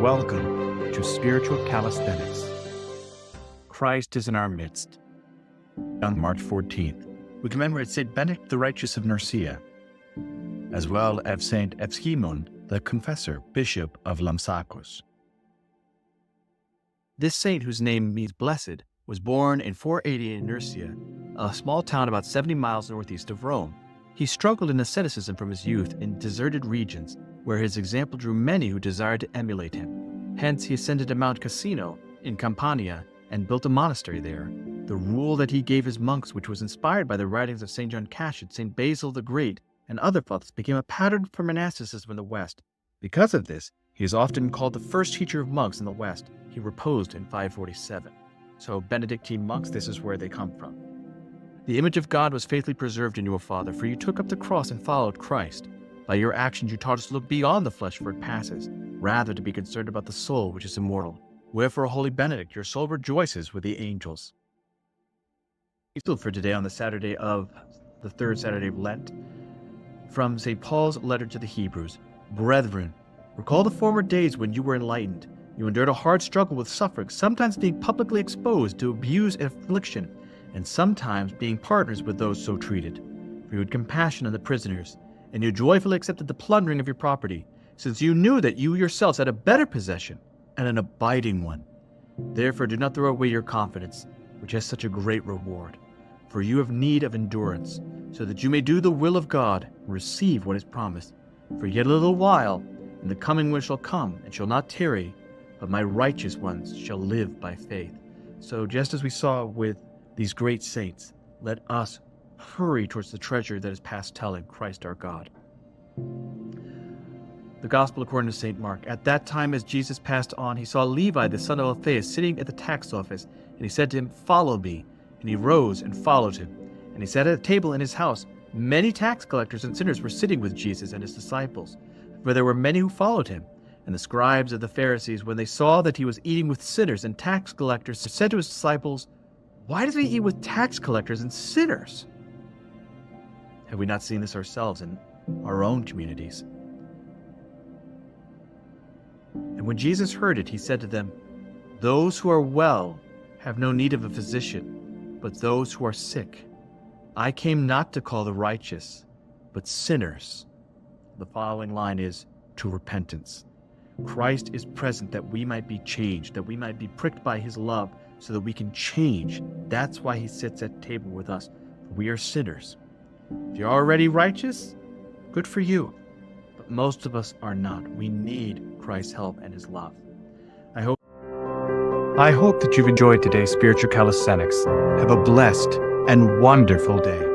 Welcome to Spiritual Calisthenics. Christ is in our midst. On March 14th, we commemorate St. Benedict the Righteous of Nursia, as well as St. Euschemon, the Confessor, Bishop of Lampasakos. This saint, whose name means blessed, was born in 480 in Nursia, a small town about 70 miles northeast of Rome. He struggled in asceticism from his youth in deserted regions, where his example drew many who desired to emulate him. Hence, he ascended to Mount Cassino in Campania and built a monastery there. The rule that he gave his monks, which was inspired by the writings of St. John Cassian, St. Basil the Great, and other fathers, became a pattern for monasticism in the West. Because of this, he is often called the first teacher of monks in the West. He reposed in 547. So Benedictine monks, this is where they come from. The image of God was faithfully preserved in you, O Father, for you took up the cross and followed Christ. By your actions you taught us to look beyond the flesh, for it passes, rather to be concerned about the soul, which is immortal. Wherefore, Holy Benedict, your soul rejoices with the angels. Epistle for today on the Saturday of the third Saturday of Lent, from St. Paul's letter to the Hebrews. Brethren, recall the former days when you were enlightened. You endured a hard struggle with suffering, sometimes being publicly exposed to abuse and affliction, and sometimes being partners with those so treated. For you had compassion on the prisoners, and you joyfully accepted the plundering of your property, since you knew that you yourselves had a better possession, and an abiding one. Therefore do not throw away your confidence, which has such a great reward. For you have need of endurance, so that you may do the will of God, and receive what is promised. For yet a little while, and the coming one shall come, and shall not tarry, but my righteous ones shall live by faith. So just as we saw with these great saints, let us hurry towards the treasure that is past telling, Christ our God. The Gospel according to St. Mark. At that time, as Jesus passed on, he saw Levi, the son of Alphaeus, sitting at the tax office, and he said to him, "Follow me." And he rose and followed him. And he sat at a table in his house. Many tax collectors and sinners were sitting with Jesus and his disciples, for there were many who followed him. And the scribes of the Pharisees, when they saw that he was eating with sinners and tax collectors, said to his disciples, "Why does he eat with tax collectors and sinners?" Have we not seen this ourselves in our own communities? And when Jesus heard it, he said to them, "Those who are well have no need of a physician, but those who are sick. I came not to call the righteous, but sinners." The following line is to repentance. Christ is present that we might be changed, that we might be pricked by his love, so that we can change. That's why he sits at table with us. We are sinners. If you're already righteous, good for you. But most of us are not. We need Christ's help and his love. I hope that you've enjoyed today's Spiritual Calisthenics. Have a blessed and wonderful day.